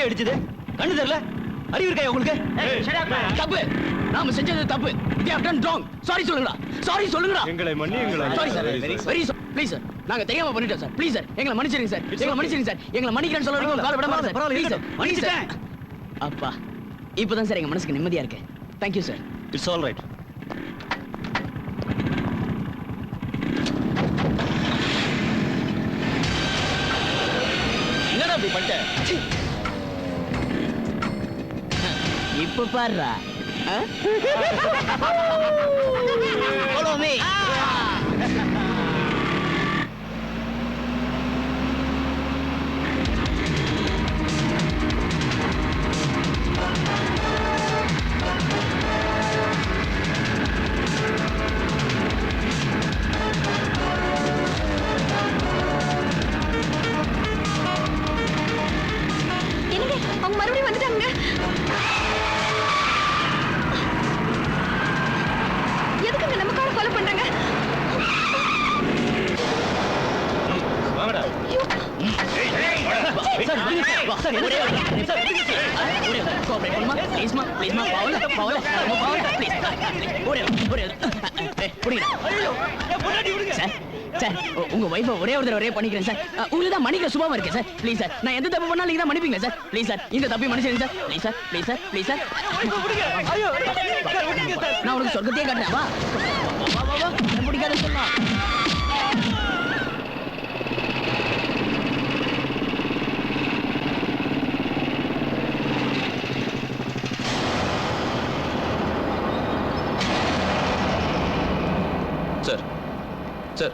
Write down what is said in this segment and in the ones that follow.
யாரையும் அடிச்சது? கண்ணு தெரியல? அறிவு இருக்கா உங்களுக்கு? தப்பு. நாம செஞ்சது தப்பு. They have done wrong. Sorry சொல்லுங்கடா. சாரி சொல்லுங்கடா. எங்களை மன்னியுங்களா. Sorry sir. Very sorry. Please sir. நாங்க தெரியாம பண்ணிட்டோம் சார். Please sir. எங்களை மன்னிச்சிடுங்க சார். எங்களை மன்னிச்சிடுங்க சார். எங்களை மன்னிக்கிறேன்னு சொல்ல வரைக்கும் கால் விட மாட்டேன் சார். Please sir. மன்னிச்சிட்டேன். அப்பா. இப்போதான் சார் எங்க மனசுக்கு நிம்மதியா இருக்கு. Thank you sir. It's all right. என்னடா இப்படி பண்ணிட்ட? இப்ப பாருடா. Follow me. என்னங்க அவங்க மறுபடியும் வந்துட்டாங்க. எதுக்குங்க நம்ம காரை ஃபாலோ பண்றாங்க? வாங்கடா. சார் வா சார் ஒரே சார் ஒரே கோஆபரேட் பண்ணுமா ப்ளீஸ் மா பாவல ப்ளீஸ் ஒரே புடிங்க. ஐயோ என் பொண்டாட்டி விடுங்க சார். சார் உங்க வைஃபை ஒரே ஒரு தடவை பண்ணிக்கிறேன் சார். உங்களுக்கு தான் மன்னிக்கிற சுபாவம் இருக்கு சார். ப்ளீஸ் சார் நான் எந்த தப்பு பண்ணாலும் நீங்க தான் மன்னிப்பீங்க சார். ப்ளீஸ் சார் இந்த தப்பை மன்னிச்சிடுங்க சார். ப்ளீஸ் சார் ஐயோ நான் உனக்கு சொர்க்கத்தையே காட்டுறேன். வா பிடிக்காத சொல்லலாம். சார் சார்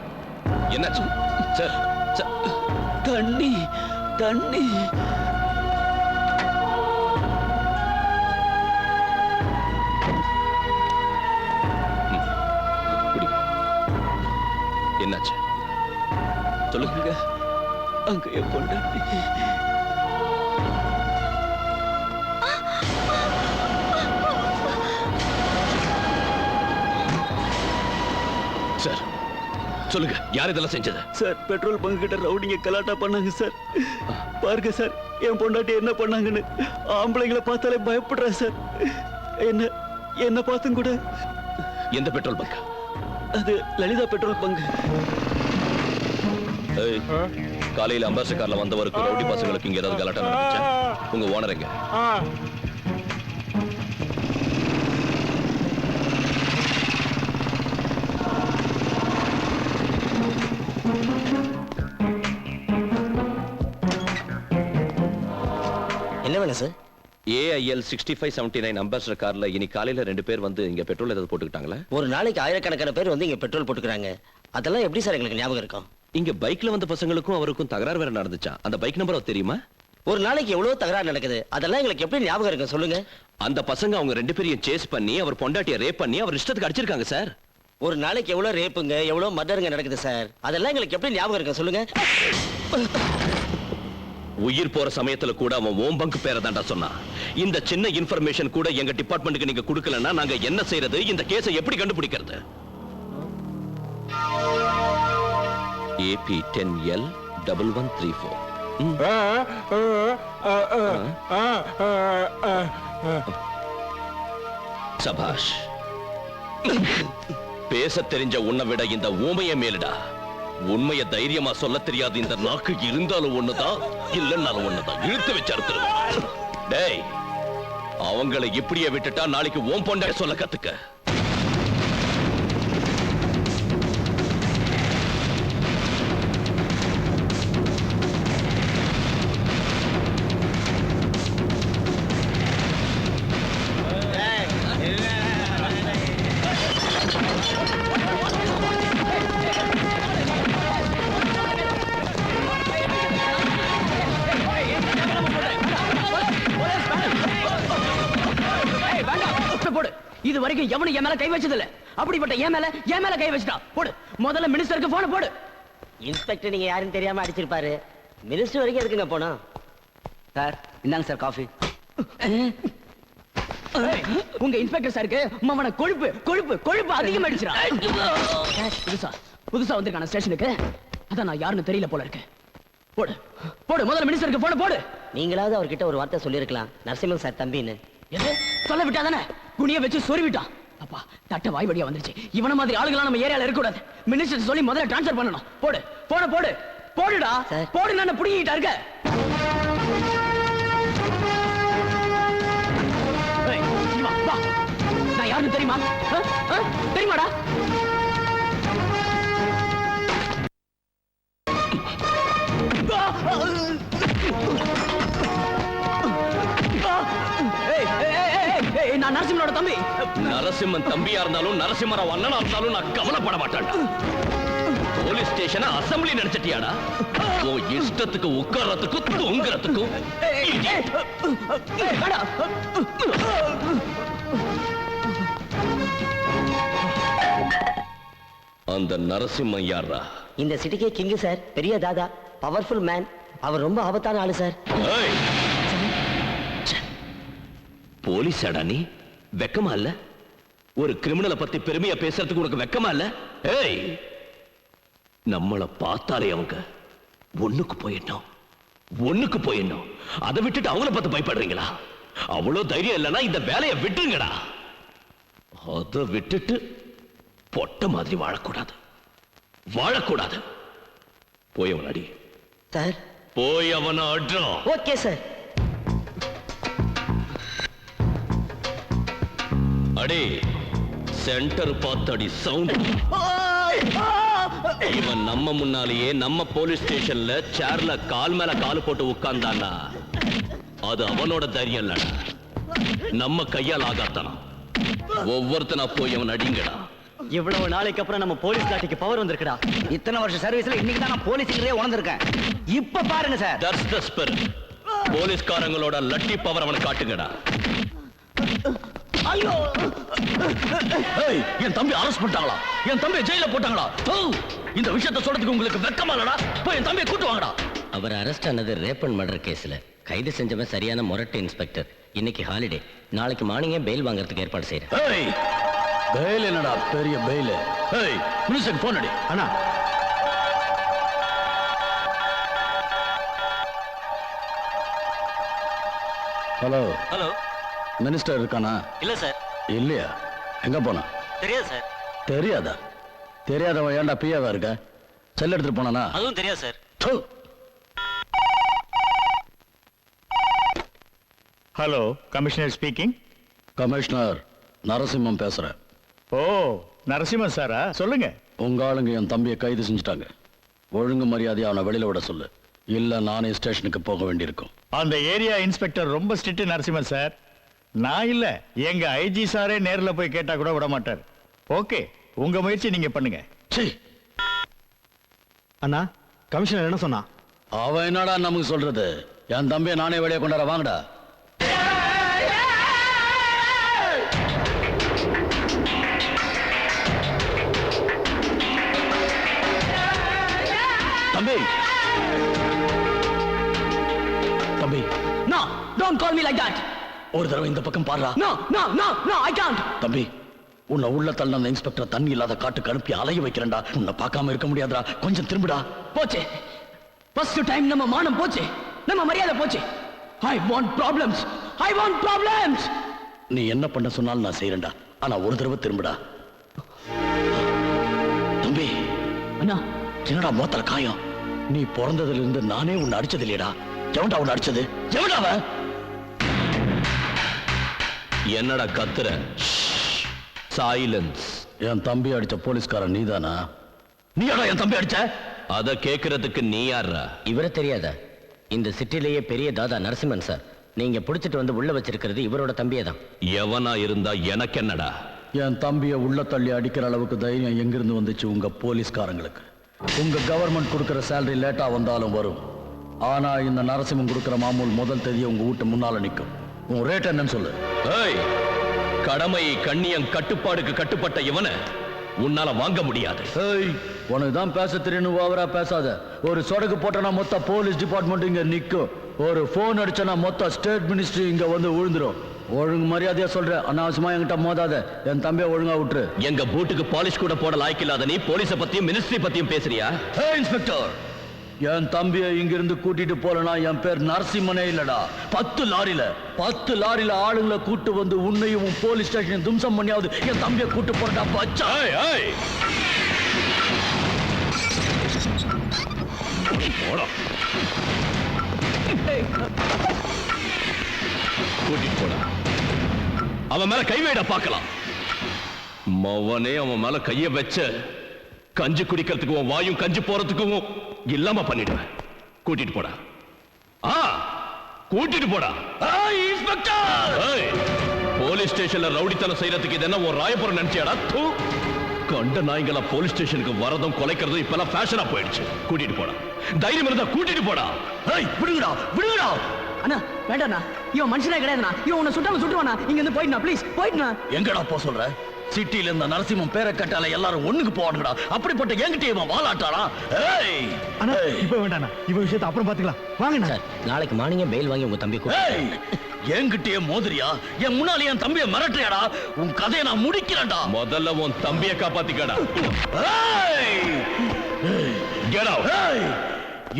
என்னாச்சு சார்? தண்ணி என்னாச்சு சொல்லுங்க. அங்க என் பொண்டாட்டி சார் சொல்லுங்க, யார் இதெல்லாம் செஞ்சது? சார் பெட்ரோல் பங்க் கிட்ட ரவுடிங்க கலாட்டா பண்ணாங்க சார். பாருங்க சார் என் பொண்டாட்டி என்ன பண்ணாங்கன்னு. ஆம்பளைங்களை பார்த்தாலே பயப்படுறா சார். என்ன பார்த்தும் கூட. எந்த பெட்ரோல் பங்க்? அது லலிதா பெட்ரோல் பங்க். காலையில அம்பாசிடர் கார்ல வந்தவருக்கு ரவுடி பசங்களுக்கு இங்க ஏதாவது கலாட்டா நடந்துச்சா? உங்க ஓனர் எங்க? என்ன வேணும் சார்? AIL 6579 அம்பாசிடர் கார்ல இன்னைக்கு காலையில 2 பேர் வந்து இங்க பெட்ரோல் ஏதாவது போட்டுக்கிட்டாங்களா? ஒரு நாளைக்கு ஆயிரக்கணக்கான பேர் வந்து இங்க பெட்ரோல் போட்டுக்கிறாங்க. அதெல்லாம் எப்படி சார் எங்களுக்கு ஞாபகம் இருக்கும்? இங்க பைக்ல வந்த பசங்களுக்கும் அவருக்கும் தகராறு வேற நடந்துச்சா? அந்த பைக் நம்பர் தெரியுமா? ஒரு நாளைக்கு எவ்வளவு தகராறு நடக்குது. அதெல்லாம் எங்களுக்கு எப்படி ஞாபகம் இருக்கும் சொல்லுங்க. அந்த பசங்க அவங்க 2 பேரையும் சேஸ் பண்ணி அவர் பொண்டாட்டியை ரேப் பண்ணி அவர் இஷ்டத்துக்கு அடிச்சிருக்காங்க சார். ஒரு நாளைக்கு எவ்வளவு ரேப்புங்க எவ்வளவு மர்டருங்க நடக்குது சார். அதெல்லாம் எங்களுக்கு எப்படி ஞாபகம் இருக்கும் சொல்லுங்க. உயிர் போற சமயத்துல கூட அவன் ஓம் பங்க் பேரை தாண்டா சொன்னான். இந்த சின்ன இன்ஃபர்மேஷன் கூட எங்க டிபார்ட்மெண்ட்டுக்கு நீங்க கொடுக்கலன்னா நாங்க என்ன செய்யறது? இந்த கேஸை எப்படி கண்டுபிடிக்கிறது? AP10L 1134. சபாஷ். பேச தெரிஞ்ச உன்னை விட இந்த ஊமைய மேலிடா. உண்மையை தைரியமா சொல்ல தெரியாது இந்த நாக்கு இருந்தாலும் ஒண்ணுதான், இல்லன்னாலும் ஒண்ணுதான். இழுத்து வச்சு அறுத்துருவேன். டேய், அவங்களை இப்படியே விட்டுட்டா நாளைக்கு ஓம் பொண்டாட்டி சொல்ல கத்துக்க. இது வரைக்கும் எவனும் என் மேல கை வச்சது இல்ல. அப்படிப்பட்ட என் மேல கை வச்சுட்டான். போடு, முதல்ல மினிஸ்டருக்கு போன போடு. இன்ஸ்பெக்டர் நீங்க யாரும் தெரியாம அடிச்சிருப்பாரு. மினிஸ்டர் வரைக்கும் எதுக்குங்க போனா? சார் இந்தாங்க சார் காஃபி. உங்க இன்ஸ்பெக்டர் சாருக்கு மவன கொழுப்பு அதிகமாயிடுச்சுடா. புதுசா வந்திருக்கான ஸ்டேஷனுக்கு. அதான் நான் யாருன்னு தெரியல போல இருக்கு. போடு முதல்ல மினிஸ்டருக்கு போன போடு. நீங்களாவது அவர்கிட்ட ஒரு வார்த்தை சொல்லியிருக்கலாம், நரசிம்மன் சார் தம்பின்னு. எது சொல்ல விட்டா தானே குனிய வச்சு சொறி விட்டான். அப்பா தட்ட வாய் வழியா வந்துருச்சு. இவன மாதிரி ஆளுங்களா நம்ம ஏரியால இருக்க கூடாது. மினிஸ்டர் சொல்லி முதல்ல ட்ரான்ஸ்ஃபர் பண்ணணும். போடு போன போடு போடுடா சார். போடு. நான் புடிங்கிட்டா இருக்க. ஏய், இங்க வா, வா. நான் யாருன்னு தெரியுமா? தெரியுமாடா? நான் நரசிம்மனோட தம்பி. நரசிம்மன் தம்பியா இருந்தாலும் நரசிம்மராவ் அண்ணனா இருந்தாலும் நான் கவலைப்பட மாட்டேன்டா. போலீஸ் ஸ்டேஷனை அசம்பிளி நினைச்சிட்டியாடா? உன் இஷ்டத்துக்கு உட்கார்றதுக்கும் தூங்குறதுக்கும். அந்த நரசிம்மன் யாரா? இந்த சிட்டிக்கே கிங்கு சார், பெரிய தாதா, பவர்ஃபுல் மேன். அவர் ரொம்ப ஆபத்தான ஆளு சார். போலீஸாடா நீ? வெக்கமா இல்ல? ஒரு கிரிமினலை பத்தி பெருமையா பேசுறதுக்கு உனக்கு வெக்கமா இல்ல? ஏய், நம்மள பார்த்தாலே அவங்க ஒண்ணுக்கு போயிடணும். அதை விட்டுட்டு அவங்கள பார்த்து பயப்படுறீங்களா? அவ்வளவு தைரியம் இல்லைன்னா இந்த வேலையை விட்டுருங்கடா. அதை விட்டுட்டு பொட்ட மாதிரி வாழக்கூடாது. போய் அவன் அடி சார். போய் அவனை அட்ரா. Okay sir. அடி சென்டர் பார்த்தடி சவுண்ட். இவன் நம்ம முன்னாலேயே நம்ம போலீஸ் ஸ்டேஷன்ல சேர்ல கால் மேல கால் போட்டு உட்கார்ந்தானா அது அவனோட தைரியம் இல்ல, நம்ம கையால் ஆகாத்தானா. ஒவ்வொருத்தனா போய் அவன் அடிங்கடா. இவ்வளவு நாளைக்கு அப்புறம் நம்ம போலீஸ் லாட்டிக்கு பவர் வந்திருக்குடா. இத்தனை வருஷம் சர்வீஸ்ல இன்னைக்கு தான் நான் போலீஸ்லயே உணர்ந்திருக்கேன். இப்ப பாருங்க சார். That's the spirit. போலீஸ்காரங்களோட லட்டி பவர் அவனை காட்டுங்கடா. ஐயோ, என் தம்பி அரெஸ்ட் பண்ணிட்டாங்களா? என் தம்பி ஜெயில போட்டாங்களா? இந்த விஷயத்தை சொல்றதுக்கு உங்களுக்கு வெக்கமா இல்லடா? போய் என் தம்பியை கூட்டு வாங்கடா. அவர் அரெஸ்ட் ஆனது ரேப் அண்ட் மர்டர் கேஸ்ல. கைது செஞ்சவன் சரியான முரட்டு இன்ஸ்பெக்டர். இன்னைக்கு ஹாலிடே. நாளைக்கு மார்னிங்கே பெயில் வாங்குறதுக்கு ஏற்பாடு செய்யறேன். பெயில் என்னடா பெரிய பெயில்? மினிஸ்டர் போன் அடி. அண்ணா, ஹலோ ஹலோ. மினிஸ்டர் இருக்கானா? இல்ல சார். இல்லையா? எங்க போனா? தெரியாது சார். தெரியாதா? தெரியாதவன் ஏன்டா பியாவா இருக்க? செல் எடுத்துட்டு போனானா? அதுவும் தெரியாது sir. Hello, commissioner speaking. Commissioner Narasimham பேசுறேன். ஓ, நரசிம்மன் சாரா? சொல்லுங்க. உங்க ஆளுங்க என் தம்பியை கைது செஞ்சுட்டாங்க. ஒழுங்கு மரியாதையா அவனை வெளியில விட சொல்லு, இல்ல நானே ஸ்டேஷனுக்கு போக வேண்டியிருக்கும். அந்த ஏரியா இன்ஸ்பெக்டர் ரொம்ப ஸ்ட்ரிக்ட் நரசிம்மன் சார். நான் இல்ல, எங்க ஐஜி சாரே நேர்ல போய் கேட்டா கூட விட மாட்டார். ஓகே, உங்க முயற்சி நீங்க பண்ணுங்க. அண்ணா, கமிஷனர் என்ன சொன்னா? அவன் என்னடா நமக்கு சொல்றது? என் தம்பியை நானே வெளியே கொண்டாட வாங்கடா. தம்பி தம்பி, no, don't call me like that. ஒரு தடவை இந்த பக்கம் பாருடா. No, no, no, no, I can't. தம்பி, உன்னை உள்ள தள்ள அந்த இன்ஸ்பெக்டர் தண்ணி இல்லாத காட்டுக்கு அனுப்பி அலைய வைக்கிறேன்டா. உன்னை பார்க்காம இருக்க முடியாதுடா. கொஞ்சம் திரும்பிடா. போச்சு. ஃபர்ஸ்ட் டைம் நம்ம மானம் போச்சு, நம்ம மரியாதை போச்சு. I want problems. I want problems. நீ என்ன பண்ண சொன்னாலும் நான் செய்யறேன்டா. ஆனா ஒரு தடவை திரும்பிடா. தம்பி, அண்ணா, என்னடா மோத்தல காயம்? நீ பிறந்ததுல இருந்து நானே உன்னை அடிச்சது இல்லையடா. எவன்டா உன்னை அடிச்சது? எவன்டா அவன்? என்னடா கத்துற? சைலன்ஸ். என் தம்பி அடிச்ச போலீஸ்காரன் நீதானா? நீயாடா என் தம்பி அடிச்ச? அத கேக்குறதுக்கு நீ யாரா? இவரை தெரியாதா? இந்த சிட்டிலேயே பெரிய தாதா நரசிம்மன் சார். நீங்க புடிச்சிட்டு வந்து உள்ள வச்சிருக்கிறது இவரோட தம்பியே தான். எவனா இருந்தா எனக்கு என்னடா? என் தம்பியை உள்ள தள்ளி அடிக்கிற அளவுக்கு தைரியம் எங்கிருந்து வந்துச்சு உங்க போலீஸ்காரங்களுக்கு? உங்க கவர்மெண்ட் கொடுக்கிற சேலரி லேட்டா வந்தாலும் வரும். ஆனா இந்த நரசிம்மன் கொடுக்கிற மாமூல் முதல் தேதியை உங்க வீட்டு முன்னால நிற்கும். உன் ரேட் என்னன்னு சொல்லு. ஏய், கடமை கண்ணியம் கட்டுப்பாடுக்கு கட்டுப்பட்ட இவனை உன்னால வாங்க முடியாது. உனக்கு தான் பேச தெரியும், ஓவரா பேசாத. ஒரு சொடக்கு போட்டனா மொத்த போலீஸ் டிபார்ட்மெண்ட் இங்க நிக்கும். ஒரு போன் அடிச்சனா மொத்த ஸ்டேட் மினிஸ்ட்ரி இங்க வந்து விழுந்துரும். ஒழுங்கு மரியாதையா சொல்றேன், அனாவசியமா என்கிட்ட மோதாத. என் தம்பியை ஒழுங்கா விட்டுரு. எங்க பூட்டுக்கு பாலிஷ் கூட போட லாய்க்கு இல்லாத நீ போலீஸ பத்தியும் மினிஸ்ட்ரி பத்தியும் பேசுறியா? இன்ஸ்பெக்டர், என் தம்பியை இங்கிருந்து கூட்டிட்டு போலனா என் பேர் நரசிம்மனே இல்லடா. 10 லாரியில ஆளுங்களை கூட்டு வந்து உன்னையும் போலீஸ் ஸ்டேஷன் தும்சம் பண்ணியாவது என் தம்பியை கூட்டு போறடா பச்சா. கூட்டிட்டு போடா. அவன் மேல கை வைடா பார்க்கலாம். மவனே அவன் மேல கைய வச்ச கஞ்சி குடிக்கிறதுக்கும் வாயும் கஞ்சி போறதுக்கும் இல்லாம பண்ணிடுவேன். கூட்டிட்டு போடா. கூட்டிட்டு போடா. போலீஸ் ஸ்டேஷன்ல ரவுடித்தனம் செய்யறதுக்கு இது என்ன ஒரு ராயபுரம் நினைச்சியாடா? கண்ட நாய்கள போலீஸ் ஸ்டேஷனுக்கு வரதும் கொலைக்கிறதும் இப்பெல்லாம் ஃபேஷனா போயிடுச்சு. கூட்டிட்டு போடா. தைரியம் இருந்தா கூட்டிட்டு போடா. விடுங்கடா அண்ணா. வேண்டாண்ணா, இவன் மனுஷனே கிடையாதுண்ணா. இவன் உன்னை சுட்டாலும் சுட்டுவானா. இங்க இருந்து போயிடுனா ப்ளீஸ், போயிடுனா. எங்கடா போ சொல்ற? சிட்டில இருந்த நரசிம்மன் பேரை கட்டால எல்லாரும் ஒண்ணுக்கு போவானுங்கடா. அப்படிப்பட்ட என்கிட்ட இவன் வாலாட்டாளா? அண்ணா இப்ப வேண்டாண்ணா, இவ விஷயத்தை அப்புறம் பாத்துக்கலாம். வாங்கண்ணா. சார் நாளைக்கு மார்னிங்கே பெயில் வாங்கி உங்க தம்பி என்கிட்டயே மோதிரியா? என் முன்னால என் தம்பியை மிரட்டுறியாடா? உன் கதையை நான் முடிக்கிறேன்டா. முதல்ல உன் தம்பியை காப்பாத்திக்கடா.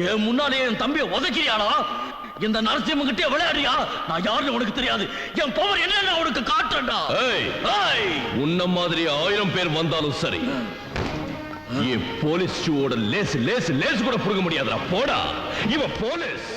என் முன்னாலே என் தம்பியை உதைக்கிறியாடா? இந்த நரசிம்மன் கிட்டே விளையாடுறியா? நான் யாருன்னு உனக்கு தெரியாது. என் பவர் என்னன்னு உனக்கு காட்டுறேன்டா. உன்ன மாதிரி 1000 பேர் வந்தாலும் சரி, போலீஸ் ஷூவோட லேஸ் கூட புடுங்க முடியாதுடா. போடா. இவன் போலீஸ்.